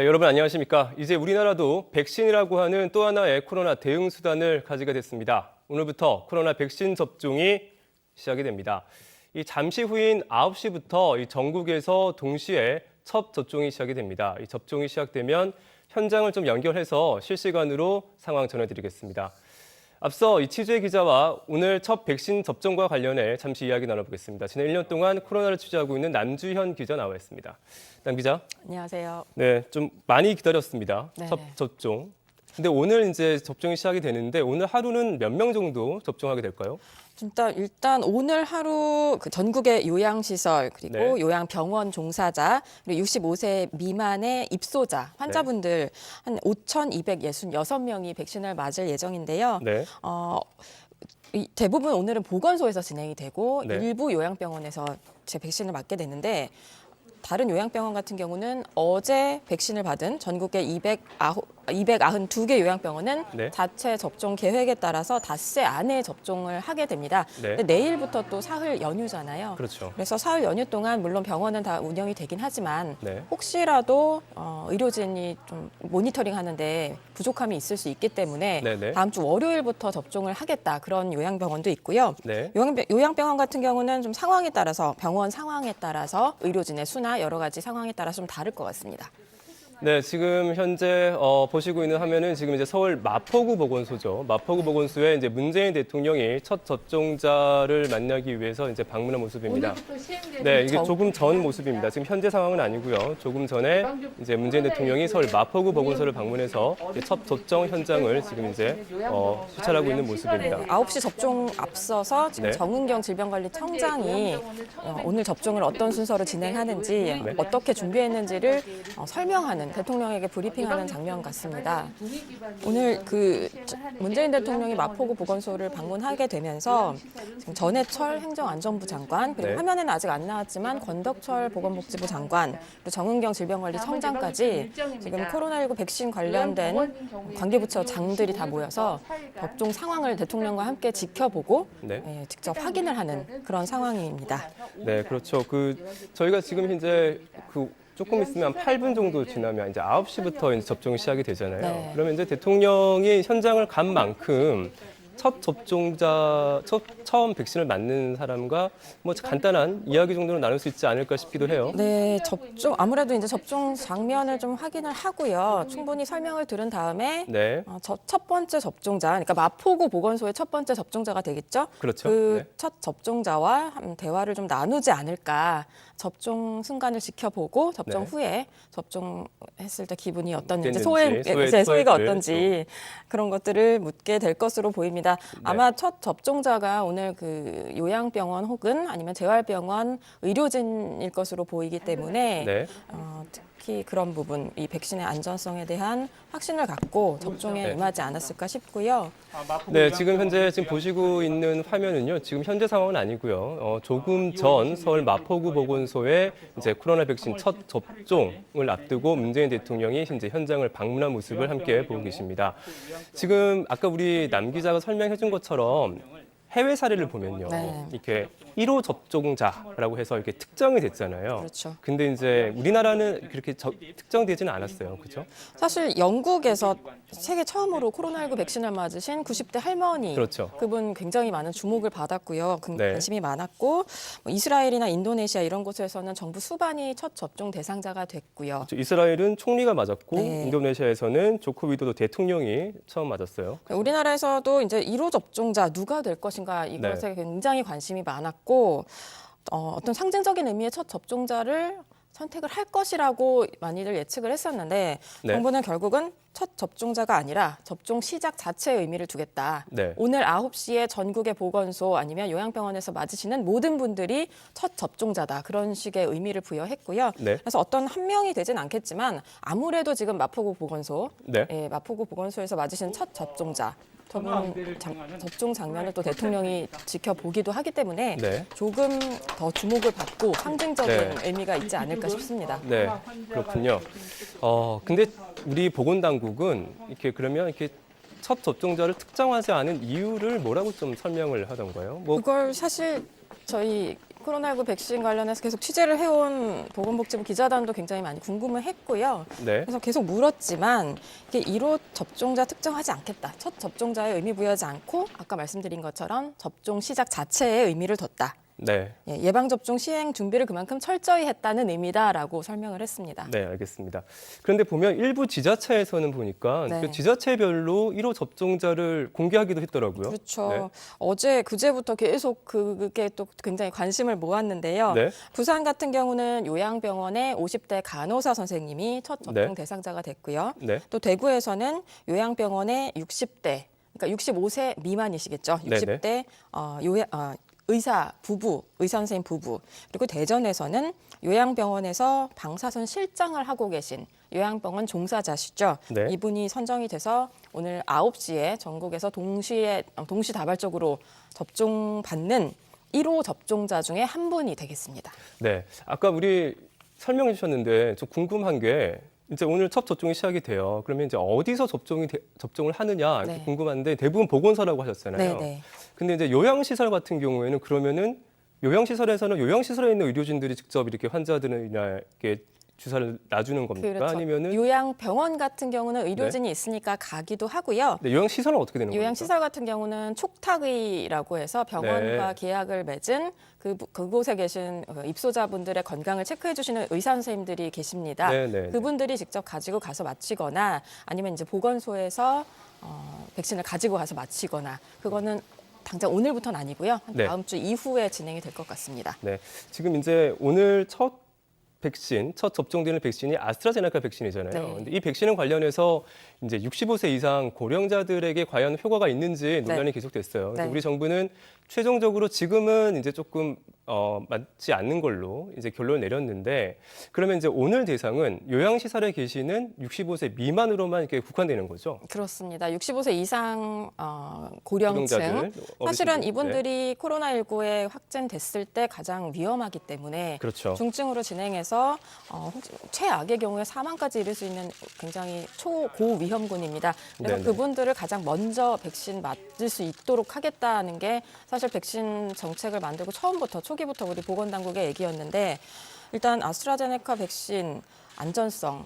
네, 여러분 안녕하십니까? 이제 우리나라도 백신이라고 하는 또 하나의 코로나 대응 수단을 가지게 됐습니다. 오늘부터 코로나 백신 접종이 시작이 됩니다. 이 잠시 후인 9시부터 이 전국에서 동시에 첫 접종이 시작이 됩니다. 이 접종이 시작되면 현장을 좀 연결해서 실시간으로 상황 전해드리겠습니다. 앞서 이치주의 기자와 오늘 첫 백신 접종과 관련해 잠시 이야기 나눠보겠습니다. 지난 1년 동안 코로나를 취재하고 있는 남주현 기자 나와 있습니다. 남 기자. 안녕하세요. 네, 좀 많이 기다렸습니다. 네. 첫 접종. 근데 오늘 이제 접종이 시작이 되는데 오늘 하루는 몇 명 정도 접종하게 될까요? 일단 오늘 하루 그 전국의 요양시설 그리고 네. 요양병원 종사자 그리고 65세 미만의 입소자 환자분들 한 5,266명이 백신을 맞을 예정인데요. 네. 대부분 오늘은 보건소에서 진행이 되고 네. 일부 요양병원에서 제 백신을 맞게 되는데 다른 요양병원 같은 경우는 어제 백신을 받은 전국의 292개 요양병원은 네. 자체 접종 계획에 따라서 닷새 안에 접종을 하게 됩니다. 네. 근데 내일부터 또 사흘 연휴잖아요. 그렇죠. 그래서 사흘 연휴 동안 물론 병원은 다 운영이 되긴 하지만 네. 혹시라도 의료진이 좀 모니터링 하는데 부족함이 있을 수 있기 때문에 네네. 다음 주 월요일부터 접종을 하겠다. 그런 요양병원도 있고요. 네. 요양병원 같은 경우는 좀 상황에 따라서 병원 상황에 따라서 의료진의 수나 여러 가지 상황에 따라 좀 다를 것 같습니다. 네, 지금 현재 보시고 있는 화면은 지금 이제 서울 마포구 보건소죠. 마포구 보건소에 이제 문재인 대통령이 첫 접종자를 만나기 위해서 이제 방문한 모습입니다. 네, 이게 조금 전 모습입니다. 지금 현재 상황은 아니고요. 조금 전에 이제 문재인 대통령이 서울 마포구 보건소를 방문해서 이제 첫 접종 현장을 지금 이제 수찰하고 있는 모습입니다. 9시 접종 앞서서 지금 네. 정은경 질병관리청장이 오늘 접종을 어떤 순서로 진행하는지 네. 어떻게 준비했는지를 설명하는 대통령에게 브리핑하는 장면 같습니다. 오늘 문재인 대통령이 마포구 보건소를 방문하게 되면서 지금 전해철 행정안전부 장관 그리고 네. 화면에는 아직 안 나왔지만 권덕철 보건복지부 장관 그리고 정은경 질병관리청장까지 지금 코로나19 백신 관련된 관계부처 장들이 다 모여서 접종 상황을 대통령과 함께 지켜보고 네. 직접 확인을 하는 그런 상황입니다. 네, 그렇죠. 저희가 지금 현재 조금 있으면 한 8분 정도 지나면 이제 9시부터 이제 접종이 시작이 되잖아요. 네. 그러면 이제 대통령이 현장을 간 만큼 처음 백신을 맞는 사람과 뭐 간단한 이야기 정도는 나눌 수 있지 않을까 싶기도 해요. 네, 아무래도 이제 접종 장면을 좀 확인을 하고요. 충분히 설명을 들은 다음에 네, 첫 번째 접종자, 그러니까 마포구 보건소의 첫 번째 접종자가 되겠죠. 그렇죠. 네. 첫 접종자와 대화를 좀 나누지 않을까. 접종 순간을 지켜보고 접종 네. 후에 접종했을 때 기분이 어떤지, 어땠는지, 소회가 소회를 어떤지 그런 것들을 묻게 될 것으로 보입니다. 네. 아마 첫 접종자가 오늘 요양병원 혹은 아니면 재활병원 의료진일 것으로 보이기 때문에 네. 특히 그런 부분, 이 백신의 안전성에 대한 확신을 갖고 접종에 네. 임하지 않았을까 싶고요. 네, 지금 보시고 있는 화면은요. 지금 현재 상황은 아니고요. 조금 전 서울 마포구 보건소에 이제 코로나 백신 첫 접종을 앞두고 문재인 대통령이 이제 현장을 방문한 모습을 함께 보고 계십니다. 지금 아까 우리 남 기자가 설명해 준 것처럼 해외 사례를 보면요. 네. 이렇게 1호 접종자라고 해서 이렇게 특정이 됐잖아요. 그렇죠. 근데 이제 우리나라는 그렇게 특정되지는 않았어요. 그렇죠? 사실 영국에서 세계 처음으로 코로나19 백신을 맞으신 90대 할머니, 그렇죠. 그분 굉장히 많은 주목을 받았고요. 네. 관심이 많았고 이스라엘이나 인도네시아 이런 곳에서는 정부 수반이 첫 접종 대상자가 됐고요. 이스라엘은 총리가 맞았고 네. 인도네시아에서는 조코 위도도 대통령이 처음 맞았어요. 우리나라에서도 이제 1호 접종자 누가 될 것인가 이것에 굉장히 관심이 많았고 어떤 상징적인 의미의 첫 접종자를 선택을 할 것이라고 많이들 예측을 했었는데 네. 정부는 결국은 첫 접종자가 아니라 접종 시작 자체의 의미를 두겠다. 네. 오늘 9시에 전국의 보건소 아니면 요양병원에서 맞으시는 모든 분들이 첫 접종자다. 그런 식의 의미를 부여했고요. 네. 그래서 어떤 한 명이 되진 않겠지만 아무래도 지금 마포구 보건소에서 맞으신 첫 접종자. 접종 장면을 또 대통령이 지켜보기도 하기 때문에 네. 조금 더 주목을 받고 상징적인 네. 의미가 있지 않을까 싶습니다. 네, 그렇군요. 근데 우리 보건당국은 이렇게 첫 접종자를 특정하지 않은 이유를 뭐라고 좀 설명을 하던가요? 그걸 사실 저희 코로나19 백신 관련해서 계속 취재를 해온 보건복지부 기자단도 굉장히 많이 궁금을 했고요. 네. 그래서 계속 물었지만 이게 1호 접종자 특정하지 않겠다. 첫 접종자에 의미 부여하지 않고 아까 말씀드린 것처럼 접종 시작 자체에 의미를 뒀다. 네. 예방접종 시행 준비를 그만큼 철저히 했다는 의미다라고 설명을 했습니다. 네, 알겠습니다. 그런데 보면 일부 지자체에서는 보니까 네. 그 지자체별로 1호 접종자를 공개하기도 했더라고요. 그렇죠. 네. 어제 그제부터 계속 그게 또 굉장히 관심을 모았는데요. 네. 부산 같은 경우는 요양병원의 50대 간호사 선생님이 첫 접종 네. 대상자가 됐고요. 네. 또 대구에서는 요양병원의 60대, 그러니까 65세 미만이시겠죠. 네네. 60대 의사 부부, 의사 선생님 부부. 그리고 대전에서는 요양병원에서 방사선 실장을 하고 계신 요양병원 종사자시죠. 네. 이분이 선정이 돼서 오늘 9시에 전국에서 동시다발적으로 접종받는 1호 접종자 중에 한 분이 되겠습니다. 네. 아까 우리 설명해 주셨는데 좀 궁금한 게 이제 오늘 첫 접종이 시작이 돼요. 그러면 이제 어디서 접종을 하느냐 이렇게 네. 궁금한데 대부분 보건소라고 하셨잖아요. 네. 근데 이제 요양시설 같은 경우에는 그러면은 요양시설에서는 요양시설에 있는 의료진들이 직접 이렇게 환자들에게 주사를 놔주는 겁니까? 그렇죠. 아니면은 요양병원 같은 경우는 의료진이 있으니까 가기도 하고요. 네, 요양시설은 어떻게 되는 겁니까? 요양시설 같은 경우는 촉탁의라고 해서 병원과 네. 계약을 맺은 그곳에 계신 입소자분들의 건강을 체크해 주시는 의사 선생님들이 계십니다. 네. 그분들이 직접 가지고 가서 마치거나 아니면 이제 보건소에서 백신을 가지고 가서 마치거나 그거는 당장 오늘부터는 아니고요. 네. 다음 주 이후에 진행이 될 것 같습니다. 네. 지금 이제 오늘 첫 접종되는 백신이 아스트라제네카 백신이잖아요. 네. 근데 이 백신에 관련해서 이제 65세 이상 고령자들에게 과연 효과가 있는지 논란이 네. 계속됐어요. 그래서 네. 우리 정부는 최종적으로 지금은 이제 조금 맞지 않는 걸로 이제 결론을 내렸는데 그러면 이제 오늘 대상은 요양시설에 계시는 65세 미만으로만 이렇게 국한되는 거죠. 그렇습니다. 65세 이상 고령층. 고령자들, 사실은 어르신들. 이분들이 코로나19에 확진됐을 때 가장 위험하기 때문에 그렇죠. 중증으로 진행해서 혹시 최악의 경우에 사망까지 이를 수 있는 굉장히 초고위험군입니다. 그래서 네네. 그분들을 가장 먼저 백신 맞을 수 있도록 하겠다는 게 사실 백신 정책을 만들고 초기부터 우리 보건당국의 얘기였는데 일단 아스트라제네카 백신 안전성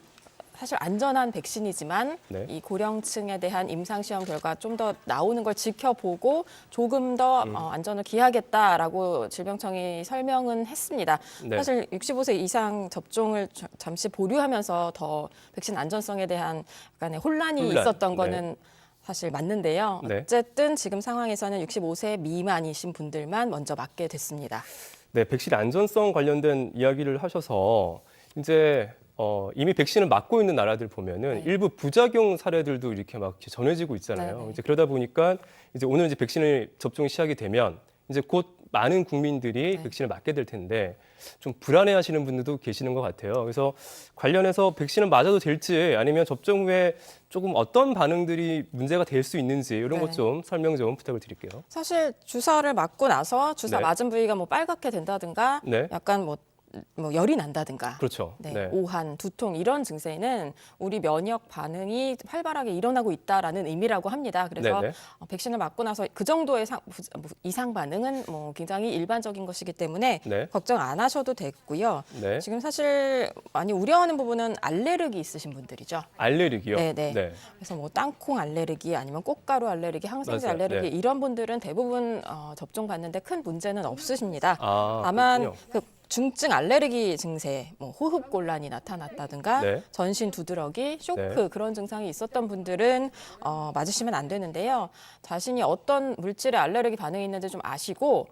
사실 안전한 백신이지만 네. 이 고령층에 대한 임상시험 결과 좀 더 나오는 걸 지켜보고 조금 더 안전을 기하겠다라고 질병청이 설명은 했습니다. 네. 사실 65세 이상 접종을 잠시 보류하면서 더 백신 안전성에 대한 약간의 혼란이 있었던 네. 거는 사실 맞는데요. 네. 어쨌든 지금 상황에서는 65세 미만이신 분들만 먼저 맞게 됐습니다. 네, 백신 안전성 관련된 이야기를 하셔서 이제 이미 백신을 맞고 있는 나라들 보면은 네. 일부 부작용 사례들도 이렇게 막 이렇게 전해지고 있잖아요. 네네. 이제 그러다 보니까 이제 오늘 이제 백신을 접종이 시작이 되면 이제 곧 많은 국민들이 네. 백신을 맞게 될 텐데 좀 불안해하시는 분들도 계시는 것 같아요. 그래서 관련해서 백신을 맞아도 될지 아니면 접종 후에 조금 어떤 반응들이 문제가 될 수 있는지 이런 네. 것 좀 설명 좀 부탁을 드릴게요. 사실 주사를 맞고 나서 주사 네. 맞은 부위가 뭐 빨갛게 된다든가 네. 약간 뭐 열이 난다든가 그렇죠. 네, 오한, 두통 이런 증세는 우리 면역 반응이 활발하게 일어나고 있다라는 의미라고 합니다. 그래서 네네. 백신을 맞고 나서 그 정도의 이상 반응은 뭐 굉장히 일반적인 것이기 때문에 네. 걱정 안 하셔도 됐고요. 네. 지금 사실 많이 우려하는 부분은 알레르기 있으신 분들이죠. 알레르기요. 네. 그래서 뭐 땅콩 알레르기 아니면 꽃가루 알레르기, 항생제 맞아요. 알레르기 네. 이런 분들은 대부분 접종 받는데 큰 문제는 없으십니다. 다만 그렇군요. 그 중증 알레르기 증세, 뭐 호흡 곤란이 나타났다든가 네. 전신 두드러기, 쇼크 네. 그런 증상이 있었던 분들은 맞으시면 안 되는데요. 자신이 어떤 물질에 알레르기 반응이 있는지 좀 아시고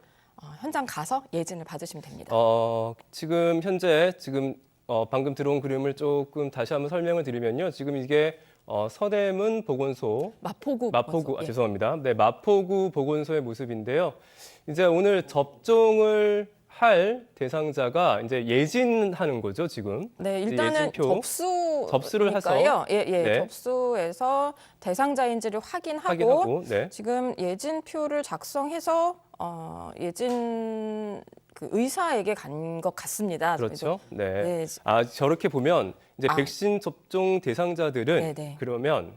현장 가서 예진을 받으시면 됩니다. 지금 현재 방금 들어온 그림을 조금 다시 한번 설명을 드리면요. 지금 이게 서대문 보건소 마포구 마포구 죄송합니다. 네, 마포구 보건소의 모습인데요. 이제 오늘 접종을 할 대상자가 이제 예진하는 거죠, 지금. 네, 이제 일단은 예진표 접수를 해서 네. 접수해서 대상자인지를 확인하고 확인하고 네. 지금 예진표를 작성해서 예진 그 의사에게 간 것 같습니다. 그렇죠. 네. 네. 저렇게 보면 이제 백신 접종 대상자들은 네네. 그러면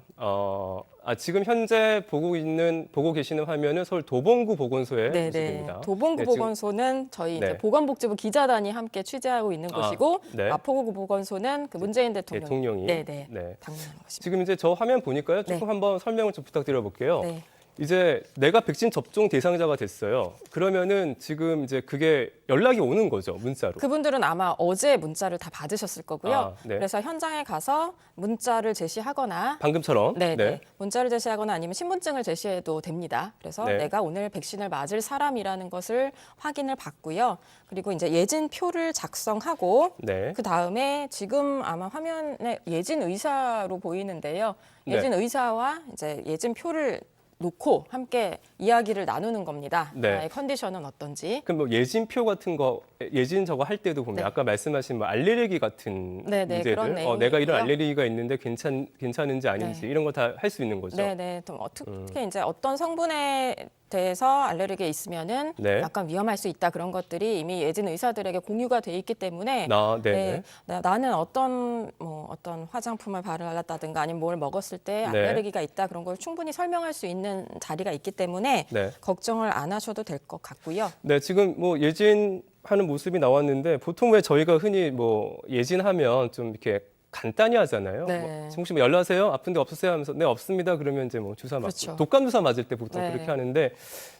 지금 현재 보고 계시는 화면은 서울 도봉구 보건소의 네네. 모습입니다. 도봉구 네, 지금- 보건소는 저희 네. 이제 보건복지부 기자단이 함께 취재하고 있는 곳이고 네. 마포구 보건소는 그 문재인 대통령이 네네. 네. 방문하는 곳입니다. 지금 이제 저 화면 보니까요. 조금 네. 한번 설명을 좀 부탁드려 볼게요. 네. 이제 내가 백신 접종 대상자가 됐어요. 그러면은 지금 이제 그게 연락이 오는 거죠, 문자로. 그분들은 아마 어제 문자를 다 받으셨을 거고요. 네. 그래서 현장에 가서 문자를 제시하거나 방금처럼. 네. 문자를 제시하거나 아니면 신분증을 제시해도 됩니다. 그래서 네. 내가 오늘 백신을 맞을 사람이라는 것을 확인을 받고요. 그리고 이제 예진표를 작성하고 네. 그 다음에 지금 아마 화면에 예진 의사로 보이는데요. 네. 예진 의사와 이제 예진표를 놓고 함께 이야기를 나누는 겁니다. 네. 나의 컨디션은 어떤지. 그럼 뭐 예진표 같은 거 예진 저거 할 때도 보면 네. 아까 말씀하신 뭐 알레르기 같은 네, 문제들 그런 내용이 내가 이런 있고요. 알레르기가 있는데 괜찮은지 아닌지 네. 이런 거 다 할 수 있는 거죠. 네네. 특히 이제 어떤 성분에 대해서 알레르기가 있으면은 네. 약간 위험할 수 있다 그런 것들이 이미 예진 의사들에게 공유가 돼 있기 때문에 네네. 나는 어떤 화장품을 발랐다든가 아니면 뭘 먹었을 때 알레르기가 있다 그런 걸 충분히 설명할 수 있는 자리가 있기 때문에 네. 걱정을 안 하셔도 될 것 같고요. 네, 지금 뭐 예진하는 모습이 나왔는데 보통 왜 저희가 흔히 뭐 예진하면 좀 이렇게 간단히 하잖아요. 네. 뭐 혹시 뭐 연락하세요? 아픈 데 없으세요? 하면서 네, 없습니다. 그러면 이제 뭐 주사 맞고 그렇죠. 독감 주사 맞을 때 보통 네. 그렇게 하는데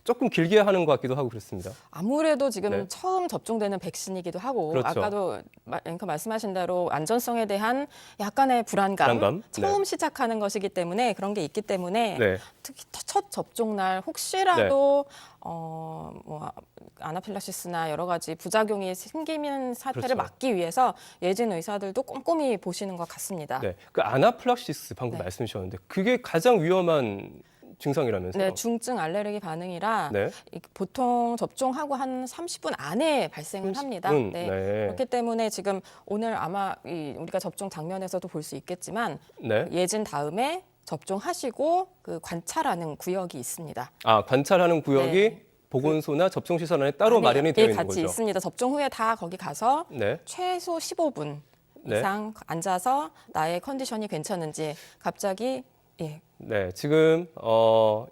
조금 길게 하는 것 같기도 하고 그렇습니다. 아무래도 지금 네. 처음 접종되는 백신이기도 하고 그렇죠. 아까도 앵커 말씀하신 대로 안전성에 대한 약간의 불안감. 처음 시작하는 것이기 때문에 그런 게 있기 때문에 네. 특히 첫 접종 날 혹시라도 뭐 아나필락시스나 여러 가지 부작용이 생기는 사태를 그렇죠. 막기 위해서 예진 의사들도 꼼꼼히 보시는 것 같습니다. 네. 그 아나플락시스 방금 네. 말씀 주셨는데 그게 가장 위험한 증상이라면서요? 네, 중증 알레르기 반응이라 네. 보통 접종하고 한 30분 안에 발생을 합니다. 30분? 네. 네. 그렇기 때문에 지금 오늘 아마 우리가 접종 장면에서도 볼 수 있겠지만 네. 예진 다음에 접종하시고 그 관찰하는 구역이 있습니다. 관찰하는 구역이 네. 보건소나 접종시설 안에 따로 안에 마련이 되어 있는 같이 거죠. 있습니다. 접종 후에 다 거기 가서 네. 최소 15분 네. 이상 앉아서 나의 컨디션이 괜찮은지 갑자기 네. 지금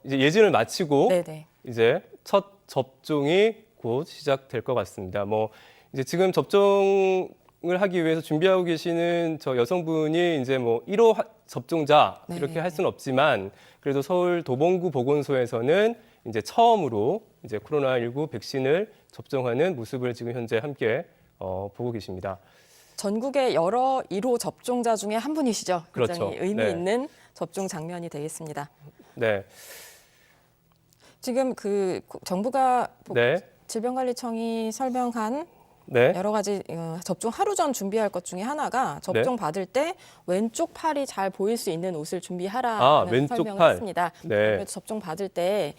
이제 예진을 마치고 네네. 이제 첫 접종이 곧 시작될 것 같습니다. 뭐 이제 지금 접종을 하기 위해서 준비하고 계시는 저 여성분이 이제 뭐 1호 접종자 이렇게 할 수는 없지만 그래도 서울 도봉구 보건소에서는 이제 처음으로 이제 코로나19 백신을 접종하는 모습을 지금 현재 함께 보고 계십니다. 전국의 여러 1호 접종자 중에 한 분이시죠. 굉장히 그렇죠. 의미 네. 있는 접종 장면이 되겠습니다. 네. 지금 그 정부가 네. 질병관리청이 설명한 네. 여러 가지 접종 하루 전 준비할 것 중에 하나가 접종 받을 때 왼쪽 팔이 잘 보일 수 있는 옷을 준비하라는 왼쪽 설명을 팔. 했습니다. 네. 그래서 접종 받을 때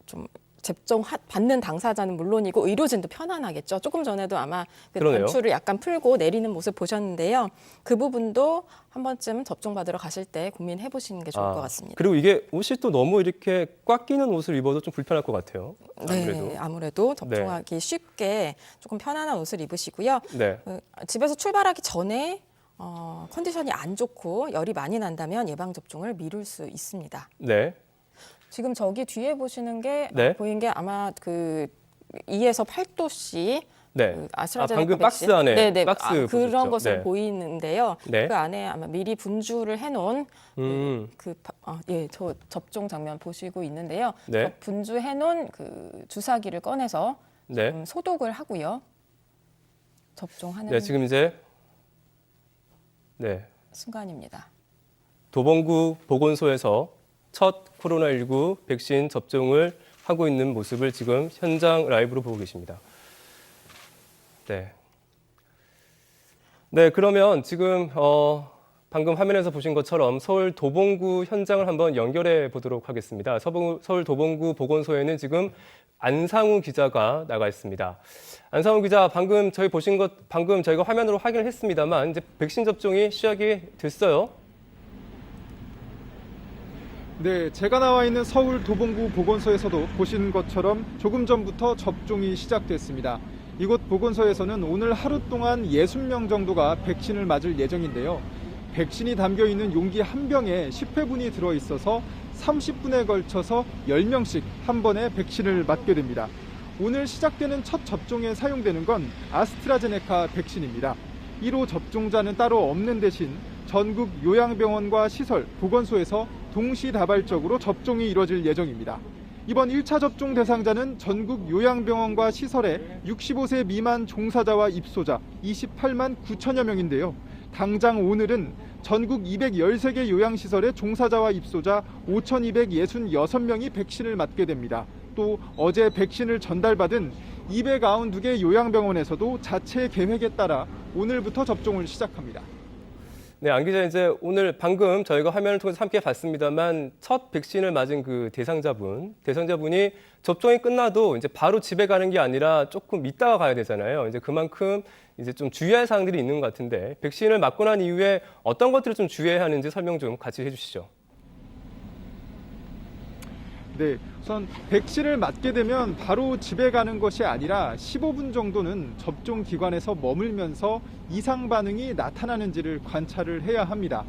좀 접종 받는 당사자는 물론이고 의료진도 편안하겠죠. 조금 전에도 아마 그 그러네요. 단추를 약간 풀고 내리는 모습 보셨는데요. 그 부분도 한 번쯤 접종 받으러 가실 때 고민해 보시는 게 좋을 것 같습니다. 그리고 이게 옷이 또 너무 이렇게 꽉 끼는 옷을 입어도 좀 불편할 것 같아요. 아무래도. 네, 아무래도 접종하기 쉽게 조금 편안한 옷을 입으시고요. 네. 집에서 출발하기 전에 컨디션이 안 좋고 열이 많이 난다면 예방 접종을 미룰 수 있습니다. 네. 지금 저기 뒤에 보시는 게 네. 보인 게 아마 그 2에서 8도씨 네. 그 아스트라제네카 방금 백신. 박스 안에 네네. 박스 그런 보셨죠? 것을 네. 보이는데요. 네. 그 안에 아마 미리 분주를 해놓은 저 접종 장면 보시고 있는데요. 네. 분주해놓은 그 주사기를 꺼내서 네. 소독을 하고요. 접종하는 네, 지금 이제 네. 순간입니다. 도봉구 보건소에서 첫 코로나19 백신 접종을 하고 있는 모습을 지금 현장 라이브로 보고 계십니다. 네. 네, 그러면 지금 방금 화면에서 보신 것처럼 서울 도봉구 현장을 한번 연결해 보도록 하겠습니다. 서울 도봉구 보건소에는 지금 안상우 기자가 나가 있습니다. 안상우 기자, 방금 방금 저희가 화면으로 확인을 했습니다만 이제 백신 접종이 시작이 됐어요. 네, 제가 나와 있는 서울 도봉구 보건소에서도 보신 것처럼 조금 전부터 접종이 시작됐습니다. 이곳 보건소에서는 오늘 하루 동안 60명 정도가 백신을 맞을 예정인데요. 백신이 담겨있는 용기 한 병에 10회분이 들어있어서 30분에 걸쳐서 10명씩 한 번에 백신을 맞게 됩니다. 오늘 시작되는 첫 접종에 사용되는 건 아스트라제네카 백신입니다. 1호 접종자는 따로 없는 대신 전국 요양병원과 시설, 보건소에서 동시다발적으로 접종이 이뤄질 예정입니다. 이번 1차 접종 대상자는 전국 요양병원과 시설의 65세 미만 종사자와 입소자 28만 9천여 명인데요. 당장 오늘은 전국 213개 요양시설의 종사자와 입소자 5,266명이 백신을 맞게 됩니다. 또 어제 백신을 전달받은 292개 요양병원에서도 자체 계획에 따라 오늘부터 접종을 시작합니다. 네, 안 기자, 이제 오늘 방금 저희가 화면을 통해서 함께 봤습니다만 첫 백신을 맞은 그 대상자분이 접종이 끝나도 이제 바로 집에 가는 게 아니라 조금 있다가 가야 되잖아요. 이제 그만큼 이제 좀 주의할 사항들이 있는 것 같은데 백신을 맞고 난 이후에 어떤 것들을 좀 주의해야 하는지 설명 좀 같이 해주시죠. 네, 우선 백신을 맞게 되면 바로 집에 가는 것이 아니라 15분 정도는 접종 기관에서 머물면서 이상 반응이 나타나는지를 관찰을 해야 합니다.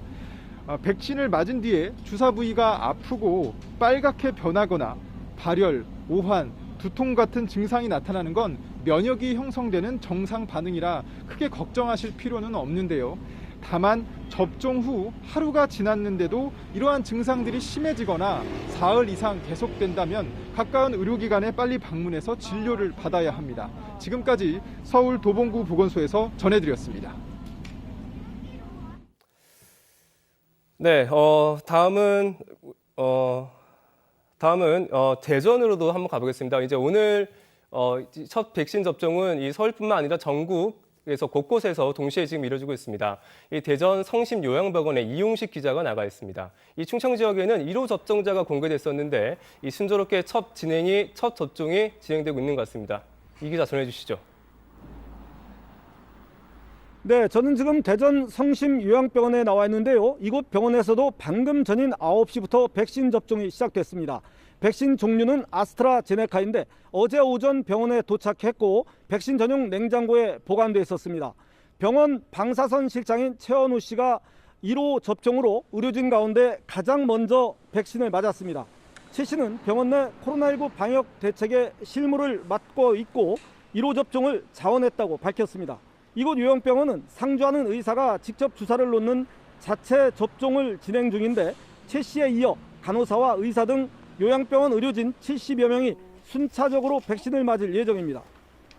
백신을 맞은 뒤에 주사 부위가 아프고 빨갛게 변하거나 발열, 오한, 두통 같은 증상이 나타나는 건 면역이 형성되는 정상 반응이라 크게 걱정하실 필요는 없는데요. 다만 접종 후 하루가 지났는데도 이러한 증상들이 심해지거나 사흘 이상 계속된다면 가까운 의료기관에 빨리 방문해서 진료를 받아야 합니다. 지금까지 서울 도봉구 보건소에서 전해드렸습니다. 네, 다음은 대전으로도 한번 가보겠습니다. 이제 오늘 첫 백신 접종은 이 서울뿐만 아니라 전국에서 곳곳에서 동시에 지금 이루어지고 있습니다. 이 대전 성심요양병원에 이용식 기자가 나가 있습니다. 이 충청 지역에는 1호 접종자가 공개됐었는데 이 순조롭게 첫 접종이 진행되고 있는 것 같습니다. 이 기자 전해주시죠. 네, 저는 지금 대전 성심요양병원에 나와 있는데요. 이곳 병원에서도 방금 전인 9시부터 백신 접종이 시작됐습니다. 백신 종류는 아스트라제네카인데 어제 오전 병원에 도착했고 백신 전용 냉장고에 보관돼 있었습니다. 병원 방사선 실장인 최원우 씨가 1호 접종으로 의료진 가운데 가장 먼저 백신을 맞았습니다. 최 씨는 병원 내 코로나19 방역 대책에 실무를 맡고 있고 1호 접종을 자원했다고 밝혔습니다. 이곳 요양병원은 상주하는 의사가 직접 주사를 놓는 자체 접종을 진행 중인데 최 씨에 이어 간호사와 의사 등 요양병원 의료진 70여 명이 순차적으로 백신을 맞을 예정입니다.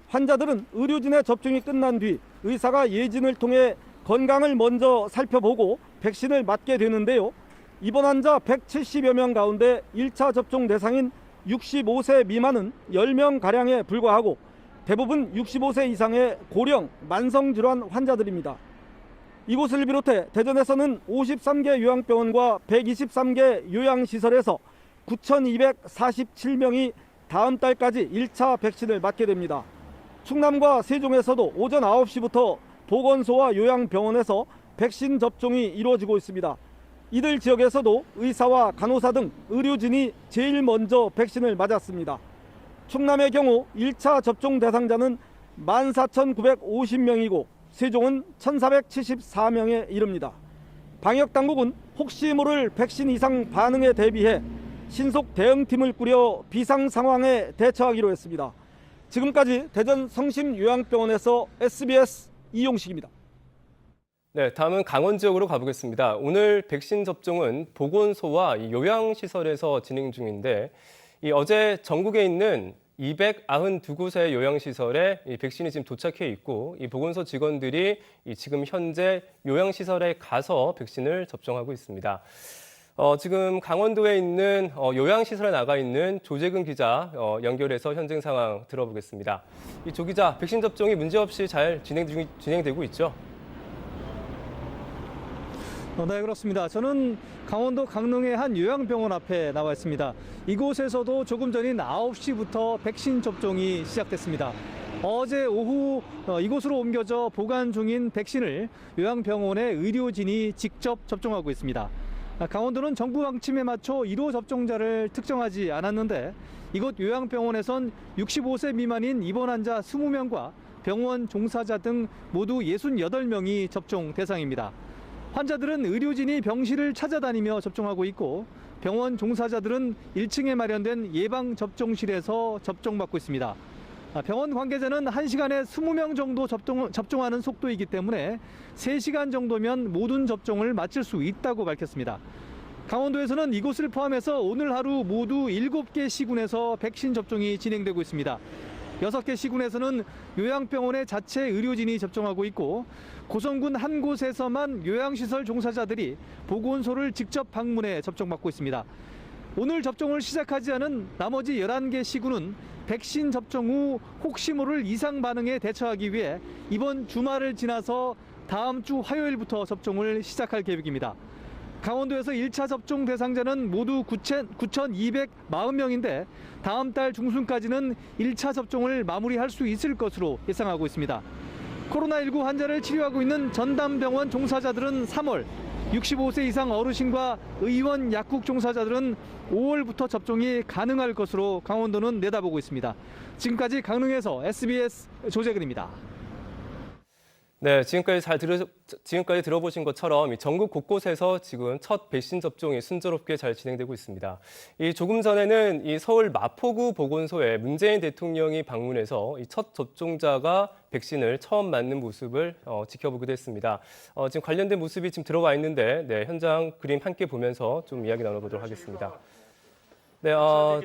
환자들은 의료진의 접종이 끝난 뒤 의사가 예진을 통해 건강을 먼저 살펴보고 백신을 맞게 되는데요. 이번 환자 170여 명 가운데 1차 접종 대상인 65세 미만은 10명가량에 불과하고 대부분 65세 이상의 고령, 만성질환 환자들입니다. 이곳을 비롯해 대전에서는 53개 요양병원과 123개 요양시설에서 9,247명이 다음 달까지 1차 백신을 맞게 됩니다. 충남과 세종에서도 오전 9시부터 보건소와 요양병원에서 백신 접종이 이루어지고 있습니다. 이들 지역에서도 의사와 간호사 등 의료진이 제일 먼저 백신을 맞았습니다. 충남의 경우 1차 접종 대상자는 14,950명이고 세종은 1,474명에 이릅니다. 방역당국은 혹시 모를 백신 이상 반응에 대비해 신속 대응팀을 꾸려 비상 상황에 대처하기로 했습니다. 지금까지 대전 성심요양병원에서 SBS 이용식입니다. 네, 다음은 강원 지역으로 가보겠습니다. 오늘 백신 접종은 보건소와 요양시설에서 진행 중인데 어제 전국에 있는 292곳의 요양시설에 백신이 지금 도착해 있고 이 보건소 직원들이 지금 현재 요양시설에 가서 백신을 접종하고 있습니다. 지금 강원도에 있는 요양시설에 나가 있는 조재근 기자 연결해서 현장 상황 들어보겠습니다. 조 기자, 백신 접종이 문제없이 잘 진행되고 있죠? 네, 그렇습니다. 저는 강원도 강릉의 한 요양병원 앞에 나와 있습니다. 이곳에서도 조금 전인 9시부터 백신 접종이 시작됐습니다. 어제 오후 이곳으로 옮겨져 보관 중인 백신을 요양병원의 의료진이 직접 접종하고 있습니다. 강원도는 정부 방침에 맞춰 1호 접종자를 특정하지 않았는데 이곳 요양병원에선 65세 미만인 입원 환자 20명과 병원 종사자 등 모두 68명이 접종 대상입니다. 환자들은 의료진이 병실을 찾아다니며 접종하고 있고 병원 종사자들은 1층에 마련된 예방접종실에서 접종받고 있습니다. 병원 관계자는 1시간에 20명 정도 접종하는 속도이기 때문에 3시간 정도면 모든 접종을 마칠 수 있다고 밝혔습니다. 강원도에서는 이곳을 포함해서 오늘 하루 모두 7개 시군에서 백신 접종이 진행되고 있습니다. 6개 시군에서는 요양병원의 자체 의료진이 접종하고 있고 고성군 한 곳에서만 요양시설 종사자들이 보건소를 직접 방문해 접종받고 있습니다. 오늘 접종을 시작하지 않은 나머지 11개 시군은 백신 접종 후 혹시 모를 이상 반응에 대처하기 위해 이번 주말을 지나서 다음 주 화요일부터 접종을 시작할 계획입니다. 강원도에서 1차 접종 대상자는 모두 9,240명인데 다음 달 중순까지는 1차 접종을 마무리할 수 있을 것으로 예상하고 있습니다. 코로나19 환자를 치료하고 있는 전담병원 종사자들은 3월, 65세 이상 어르신과 의원 약국 종사자들은 5월부터 접종이 가능할 것으로 강원도는 내다보고 있습니다. 지금까지 강릉에서 SBS 조재근입니다. 네, 지금까지 들어보신 것처럼 이 전국 곳곳에서 지금 첫 백신 접종이 순조롭게 잘 진행되고 있습니다. 이 조금 전에는 이 서울 마포구 보건소에 문재인 대통령이 방문해서 이 첫 접종자가 백신을 처음 맞는 모습을 지켜보기도 했습니다. 지금 관련된 모습이 지금 들어와 있는데, 네, 현장 그림 함께 보면서 좀 이야기 나눠보도록 하겠습니다. 네,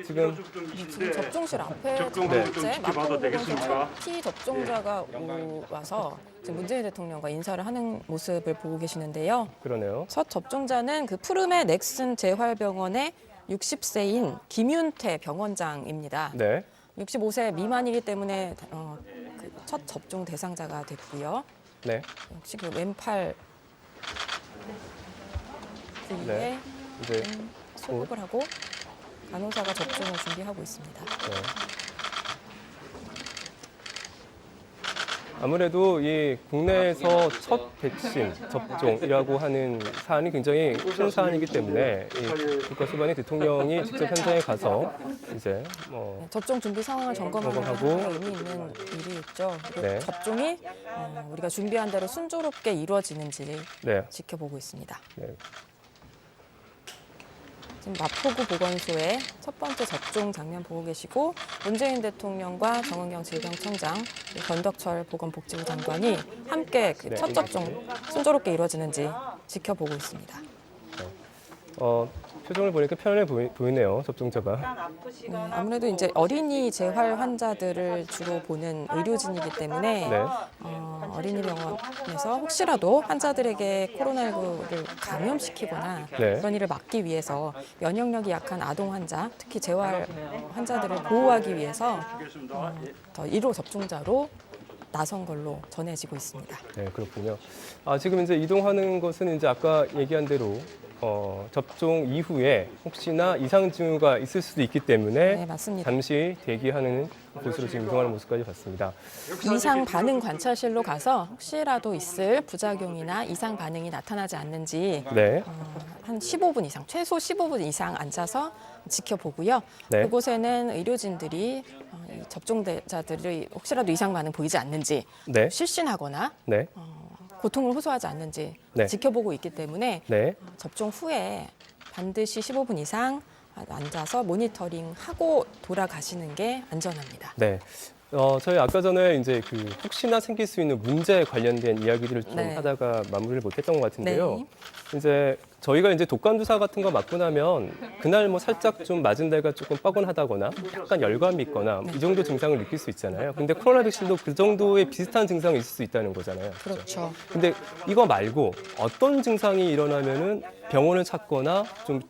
지금 접종실 앞에 첫 네. 번째 마포보건소 첫 피 접종자가 와서 지금 문재인 대통령과 인사를 하는 모습을 보고 계시는데요. 그러네요. 첫 접종자는 그 푸르메 넥슨 재활병원의 60세인 김윤태 병원장입니다. 네, 65세 미만이기 때문에 그 첫 접종 대상자가 됐고요. 네, 역시 그 왼팔 부위에 네. 이제 소독을 하고 간호사가 접종을 준비하고 있습니다. 네. 아무래도 이 국내에서 첫 백신 접종이라고 하는 사안이 굉장히 큰 사안이기 때문에 이 국가수반의 대통령이 직접 현장에 가서 이제 접종 준비 상황을 점검하는 점검하고 의미 있는 일이 있죠. 그리고 네. 접종이 우리가 준비한 대로 순조롭게 이루어지는지 네, 지켜보고 있습니다. 네. 지금 마포구 보건소의 첫 번째 접종 장면 보고 계시고 문재인 대통령과 정은경 질병청장, 권덕철 보건복지부 장관이 함께 그 첫 접종 순조롭게 이루어지는지 지켜보고 있습니다. 표정을 보니까 편안해 보이네요, 접종자가. 아무래도 이제 어린이 재활 환자들을 주로 보는 의료진이기 때문에 네. 어린이 병원에서 혹시라도 환자들에게 코로나19를 감염시키거나 네. 그런 일을 막기 위해서 면역력이 약한 아동 환자, 특히 재활 환자들을 보호하기 위해서 더 1호 접종자로 나선 걸로 전해지고 있습니다. 네, 그렇군요. 지금 이제 이동하는 것은 이제 아까 얘기한 대로 접종 이후에 혹시나 이상 징후가 있을 수도 있기 때문에 네, 맞습니다. 잠시 대기하는 곳으로 지금 이동하는 모습까지 봤습니다. 이상 반응 관찰실로 가서 혹시라도 있을 부작용이나 이상 반응이 나타나지 않는지 네, 한 15분 이상, 최소 15분 이상 앉아서 지켜보고요. 네. 그곳에는 의료진들이 이 접종자들이 혹시라도 이상 반응 보이지 않는지 네, 실신하거나 네, 고통을 호소하지 않는지 네. 지켜보고 있기 때문에 네, 접종 후에 반드시 15분 이상 앉아서 모니터링하고 돌아가시는 게 안전합니다. 네. 저희 아까 전에 이제 그 혹시나 생길 수 있는 문제에 관련된 이야기들을 좀 네. 하다가 마무리를 못했던 것 같은데요. 네. 이제 저희가 이제 독감 주사 같은 거 맞고 나면 그날 뭐 살짝 좀 맞은 데가 조금 뻐근하다거나 약간 열감이 있거나 이 정도 증상을 느낄 수 있잖아요. 근데 코로나 백신도 그 정도의 비슷한 증상이 있을 수 있다는 거잖아요. 그렇죠. 근데 이거 말고 어떤 증상이 일어나면은 병원을 찾거나 좀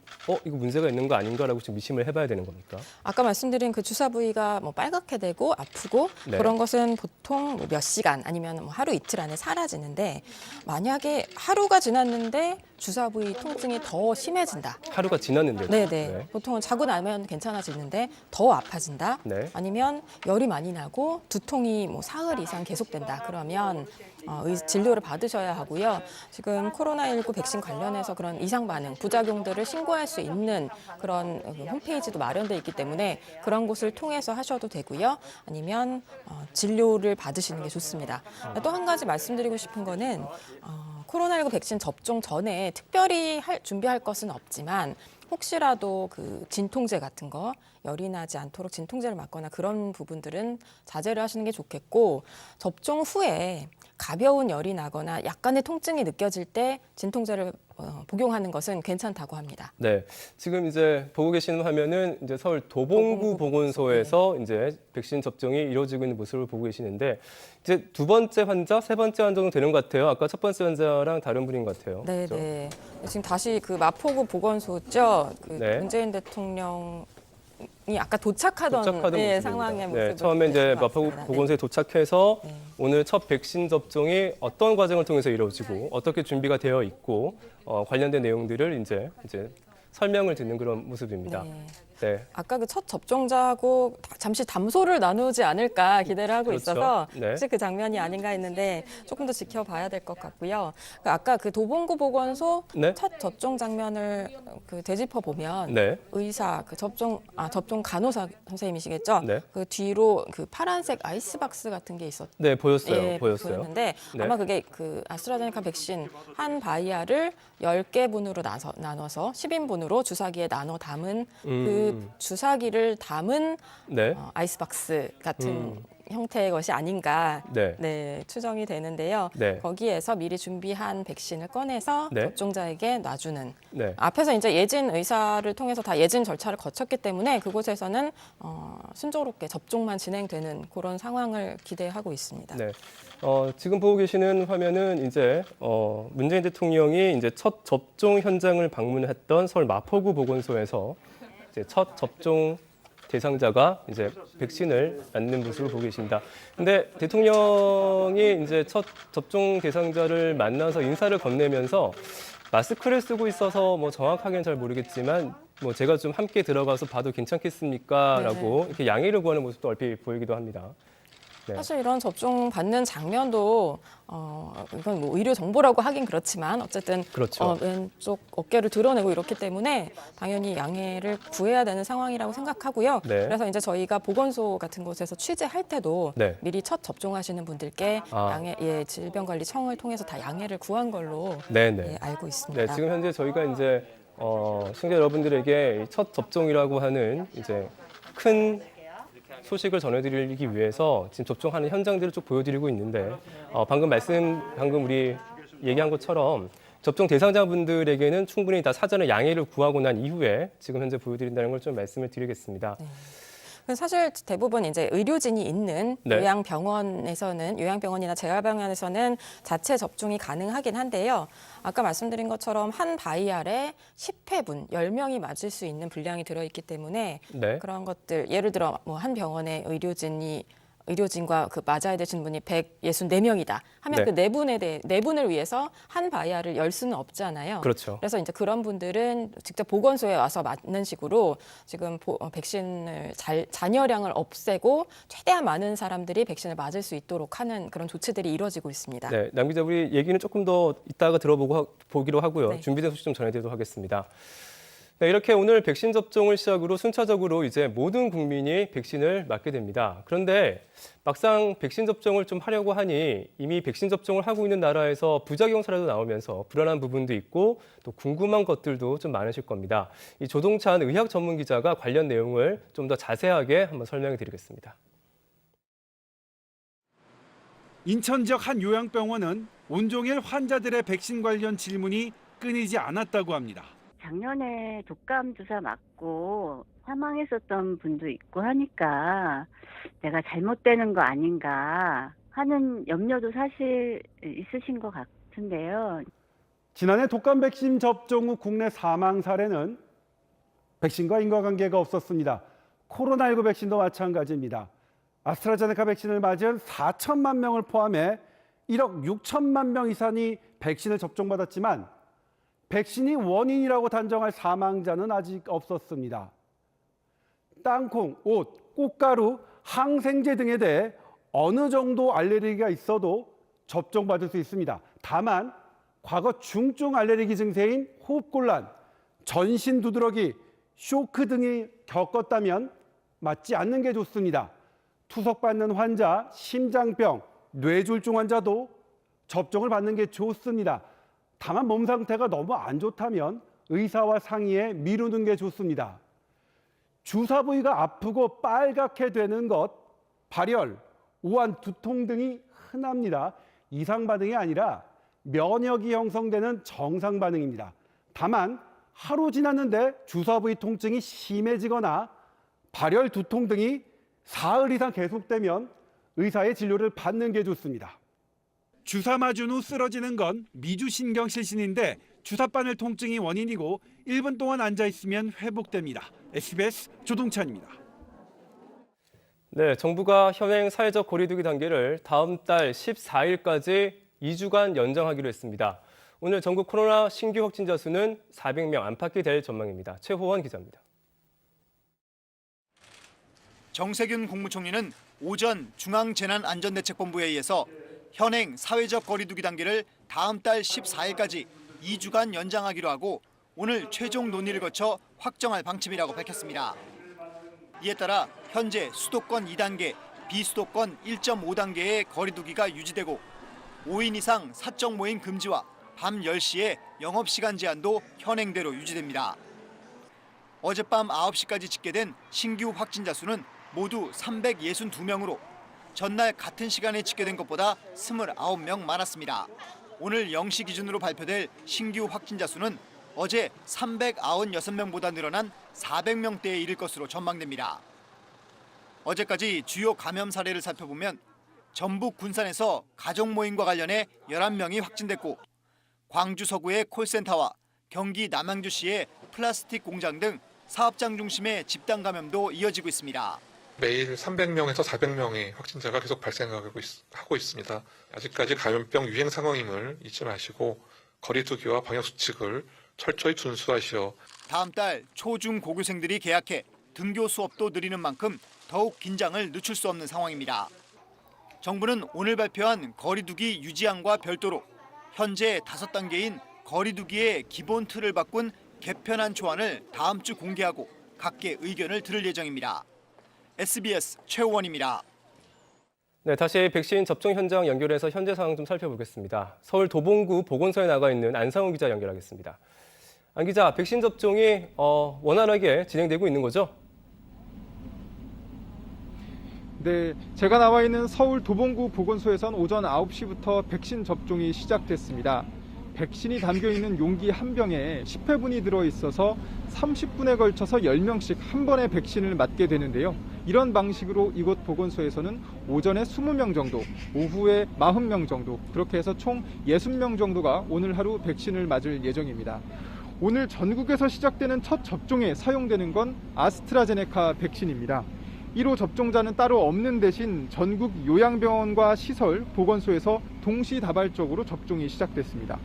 이거 문제가 있는 거 아닌가라고 좀 의심을 해봐야 되는 겁니까? 아까 말씀드린 그 주사 부위가 뭐 빨갛게 되고 아프고 네. 그런 것은 보통 뭐몇 시간 아니면 뭐 하루 이틀 안에 사라지는데 만약에 하루가 지났는데 주사 부위 통증이 더 심해진다. 하루가 지났는데도. 네네. 네. 보통은 자고 나면 괜찮아지는데 더 아파진다. 네. 아니면 열이 많이 나고 두통이 뭐 사흘 이상 계속된다. 그러면 진료를 받으셔야 하고요. 지금 코로나19 백신 관련해서 그런 이상 반응, 부작용들을 신고할 수 있는 그런 홈페이지도 마련돼 있기 때문에 그런 곳을 통해서 하셔도 되고요. 아니면 진료를 받으시는 게 좋습니다. 또 한 가지 말씀드리고 싶은 거는 코로나19 백신 접종 전에 특별히 준비할 것은 없지만 혹시라도 그 진통제 같은 거 열이 나지 않도록 진통제를 맞거나 그런 부분들은 자제를 하시는 게 좋겠고, 접종 후에 가벼운 열이 나거나 약간의 통증이 느껴질 때 진통제를 복용하는 것은 괜찮다고 합니다. 네, 지금 이제 보고 계시는 화면은 이제 서울 도봉구 보건소에서 이제 백신 접종이 이루어지고 있는 모습을 보고 계시는데, 이제 두 번째 환자, 세 번째 환자 정도 되는 것 같아요. 아까 첫 번째 환자랑 다른 분인 것 같아요. 네, 그렇죠? 네. 지금 다시 그 마포구 보건소죠. 그 네. 문재인 대통령이 아까 도착하던 모습입니다. 상황의 모습을 네, 처음에 이제 보여주신 것 마포 같습니다. 보건소에 도착해서 네. 오늘 첫 백신 접종이 어떤 과정을 통해서 이루어지고 어떻게 준비가 되어 있고 관련된 내용들을 이제 설명을 듣는 그런 모습입니다. 네. 네. 아까 그 첫 접종자하고 잠시 담소를 나누지 않을까 기대를 하고 그렇죠. 있어서 네. 혹시 그 장면이 아닌가 했는데 조금 더 지켜봐야 될 것 같고요. 아까 그 도봉구 보건소 네. 첫 접종 장면을 그 되짚어 보면 네. 의사 그 접종 간호사 선생님이시겠죠? 네. 그 뒤로 그 파란색 아이스박스 같은 게 있었. 네, 보였어요. 예, 보였어요. 보였는데 네. 아마 그게 그 아스트라제네카 백신 한 바이알을 10개분으로 나눠서 10인분으로 주사기에 나눠 담은 그 주사기를 담은 네. 아이스박스 같은 형태의 것이 아닌가 네. 추정이 되는데요. 네. 거기에서 미리 준비한 백신을 꺼내서 네. 접종자에게 놔주는. 네. 앞에서 이제 예진 의사를 통해서 다 예진 절차를 거쳤기 때문에 그곳에서는 순조롭게 접종만 진행되는 그런 상황을 기대하고 있습니다. 네. 지금 보고 계시는 화면은 이제 문재인 대통령이 이제 첫 접종 현장을 방문했던 서울 마포구 보건소에서 이제 첫 접종 대상자가 이제 백신을 맞는 모습을 보고 계십니다. 근데 대통령이 이제 첫 접종 대상자를 만나서 인사를 건네면서 마스크를 쓰고 있어서 뭐 정확하게는 잘 모르겠지만 뭐 제가 좀 함께 들어가서 봐도 괜찮겠습니까?라고 이렇게 양해를 구하는 모습도 얼핏 보이기도 합니다. 네. 사실 이런 접종 받는 장면도 이건 뭐 의료 정보라고 하긴 그렇지만 어쨌든 그렇죠. 왼쪽 어깨를 드러내고 이렇기 때문에 당연히 양해를 구해야 되는 상황이라고 생각하고요. 네. 그래서 이제 저희가 보건소 같은 곳에서 취재할 때도 네. 미리 첫 접종하시는 분들께 질병관리청을 통해서 다 양해를 구한 걸로 네네. 알고 있습니다. 네, 지금 현재 저희가 이제 시청자 여러분들에게 첫 접종이라고 하는 이제 큰 소식을 전해드리기 위해서 지금 접종하는 현장들을 쭉 보여드리고 있는데 방금 우리 얘기한 것처럼 접종 대상자분들에게는 충분히 다 사전에 양해를 구하고 난 이후에 지금 현재 보여드린다는 걸 좀 말씀을 드리겠습니다. 사실 대부분 이제 의료진이 있는 네. 요양병원이나 재활병원에서는 자체 접종이 가능하긴 한데요. 아까 말씀드린 것처럼 한 바이알에 10회분 10명이 맞을 수 있는 분량이 들어있기 때문에 네. 그런 것들 예를 들어 뭐 한 병원에 의료진과 그 맞아야 되신 분이 164명이다 하면 네. 그 네 분을 위해서 한 바이알을 열 수는 없잖아요. 그렇죠. 그래서 이제 그런 분들은 직접 보건소에 와서 맞는 식으로 지금 백신을 잔여량을 없애고 최대한 많은 사람들이 백신을 맞을 수 있도록 하는 그런 조치들이 이루어지고 있습니다. 네, 남 기자, 우리 얘기는 조금 더 이따가 보기로 하고요. 네. 준비된 소식 좀 전해드리도록 하겠습니다. 네, 이렇게 오늘 백신 접종을 시작으로 순차적으로 이제 모든 국민이 백신을 맞게 됩니다. 그런데 막상 백신 접종을 좀 하려고 하니 이미 백신 접종을 하고 있는 나라에서 부작용 사례도 나오면서 불안한 부분도 있고 또 궁금한 것들도 좀 많으실 겁니다. 이 조동찬 의학 전문 기자가 관련 내용을 좀 더 자세하게 한번 설명해 드리겠습니다. 인천 지역 한 요양병원은 온종일 환자들의 백신 관련 질문이 끊이지 않았다고 합니다. 작년에 독감 주사 맞고 사망했었던 분도 있고 하니까 내가 잘못되는 거 아닌가 하는 염려도 사실 있으신 것 같은데요. 지난해 독감 백신 접종 후 국내 사망 사례는 백신과 인과관계가 없었습니다. 코로나19 백신도 마찬가지입니다. 아스트라제네카 백신을 맞은 4천만 명을 포함해 1억 6천만 명 이상이 백신을 접종받았지만 백신이 원인이라고 단정할 사망자는 아직 없었습니다. 땅콩, 옷, 꽃가루, 항생제 등에 대해 어느 정도 알레르기가 있어도 접종받을 수 있습니다. 다만 과거 중증 알레르기 증세인 호흡곤란, 전신 두드러기, 쇼크 등이 겪었다면 맞지 않는 게 좋습니다. 투석받는 환자, 심장병, 뇌졸중 환자도 접종을 받는 게 좋습니다. 다만 몸 상태가 너무 안 좋다면 의사와 상의해 미루는 게 좋습니다. 주사 부위가 아프고 빨갛게 되는 것, 발열, 오한, 두통 등이 흔합니다. 이상 반응이 아니라 면역이 형성되는 정상 반응입니다. 다만 하루 지났는데 주사 부위 통증이 심해지거나 발열, 두통 등이 사흘 이상 계속되면 의사의 진료를 받는 게 좋습니다. 주사 맞은 후 쓰러지는 건 미주신경실신인데 주사바늘 통증이 원인이고 1분 동안 앉아있으면 회복됩니다. SBS 조동찬입니다. 네, 정부가 현행 사회적 거리두기 단계를 다음 달 14일까지 2주간 연장하기로 했습니다. 오늘 전국 코로나 신규 확진자 수는 400명 안팎이 될 전망입니다. 최호원 기자입니다. 정세균 국무총리는 오전 중앙재난안전대책본부에 의해서 현행 사회적 거리두기 단계를 다음 달 14일까지 2주간 연장하기로 하고 오늘 최종 논의를 거쳐 확정할 방침이라고 밝혔습니다. 이에 따라 현재 수도권 2단계, 비수도권 1.5단계의 거리두기가 유지되고 5인 이상 사적 모임 금지와 밤 10시에 영업시간 제한도 현행대로 유지됩니다. 어젯밤 9시까지 집계된 신규 확진자 수는 모두 362명으로 전날 같은 시간에 집계된 것보다 29명 많았습니다. 오늘 0시 기준으로 발표될 신규 확진자 수는 어제 396명보다 늘어난 400명대에 이를 것으로 전망됩니다. 어제까지 주요 감염 사례를 살펴보면 전북 군산에서 가족 모임과 관련해 11명이 확진됐고 광주 서구의 콜센터와 경기 남양주시의 플라스틱 공장 등 사업장 중심의 집단 감염도 이어지고 있습니다. 매일 300명에서 400명의 확진자가 계속 발생하고 있습니다. 아직까지 감염병 유행 상황임을 잊지 마시고 거리두기와 방역수칙을 철저히 준수하시어 다음 달 초중 고교생들이 개학해 등교 수업도 느리는 만큼 더욱 긴장을 늦출 수 없는 상황입니다. 정부는 오늘 발표한 거리두기 유지안과 별도로 현재 5단계인 거리두기의 기본 틀을 바꾼 개편안 초안을 다음 주 공개하고 각계 의견을 들을 예정입니다. SBS 최호원입니다. 네, 다시 백신 접종 현장 연결해서 현재 상황 좀 살펴보겠습니다. 서울 도봉구 보건소에 나가 있는 안상훈 기자 연결하겠습니다. 안 기자, 백신 접종이 원활하게 진행되고 있는 거죠? 네, 제가 나와 있는 서울 도봉구 보건소에선 오전 9시부터 백신 접종이 시작됐습니다. 백신이 담겨있는 용기 한 병에 10회분이 들어있어서 30분에 걸쳐서 10명씩 한 번에 백신을 맞게 되는데요. 이런 방식으로 이곳 보건소에서는 오전에 20명 정도, 오후에 40명 정도, 그렇게 해서 총 60명 정도가 오늘 하루 백신을 맞을 예정입니다. 오늘 전국에서 시작되는 첫 접종에 사용되는 건 아스트라제네카 백신입니다. 1호 접종자는 따로 없는 대신 전국 요양병원과 시설, 보건소에서 동시다발적으로 접종이 시작됐습니다.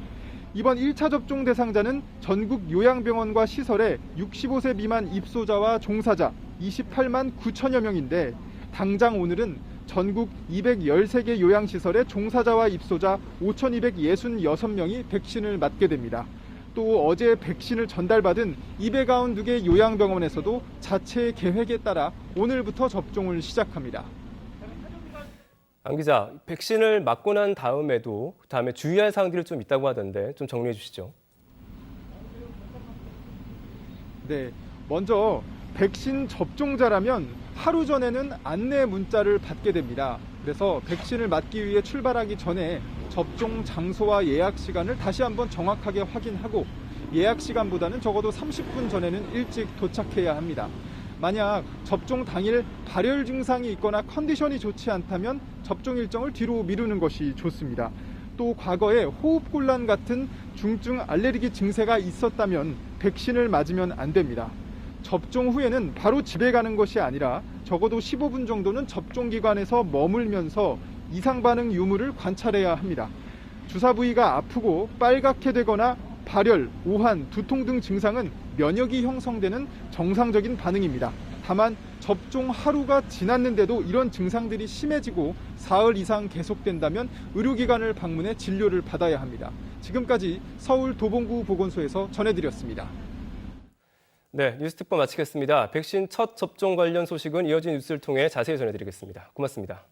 이번 1차 접종 대상자는 전국 요양병원과 시설의 65세 미만 입소자와 종사자 28만 9천여 명인데 당장 오늘은 전국 213개 요양시설의 종사자와 입소자 5,266명이 백신을 맞게 됩니다. 또 어제 백신을 전달받은 292개 요양병원에서도 자체 계획에 따라 오늘부터 접종을 시작합니다. 안 기자, 백신을 맞고 난 다음에도 그다음에 주의할 사항들이 좀 있다고 하던데 좀 정리해 주시죠. 네, 먼저 백신 접종자라면 하루 전에는 안내 문자를 받게 됩니다. 그래서 백신을 맞기 위해 출발하기 전에 접종 장소와 예약 시간을 다시 한번 정확하게 확인하고 예약 시간보다는 적어도 30분 전에는 일찍 도착해야 합니다. 만약 접종 당일 발열 증상이 있거나 컨디션이 좋지 않다면 접종 일정을 뒤로 미루는 것이 좋습니다. 또 과거에 호흡곤란 같은 중증 알레르기 증세가 있었다면 백신을 맞으면 안 됩니다. 접종 후에는 바로 집에 가는 것이 아니라 적어도 15분 정도는 접종기관에서 머물면서 이상 반응 유무를 관찰해야 합니다. 주사 부위가 아프고 빨갛게 되거나 발열, 오한, 두통 등 증상은 면역이 형성되는 정상적인 반응입니다. 다만 접종 하루가 지났는데도 이런 증상들이 심해지고 사흘 이상 계속된다면 의료기관을 방문해 진료를 받아야 합니다. 지금까지 서울 도봉구 보건소에서 전해드렸습니다. 네, 뉴스특보 마치겠습니다. 백신 첫 접종 관련 소식은 이어진 뉴스를 통해 자세히 전해드리겠습니다. 고맙습니다.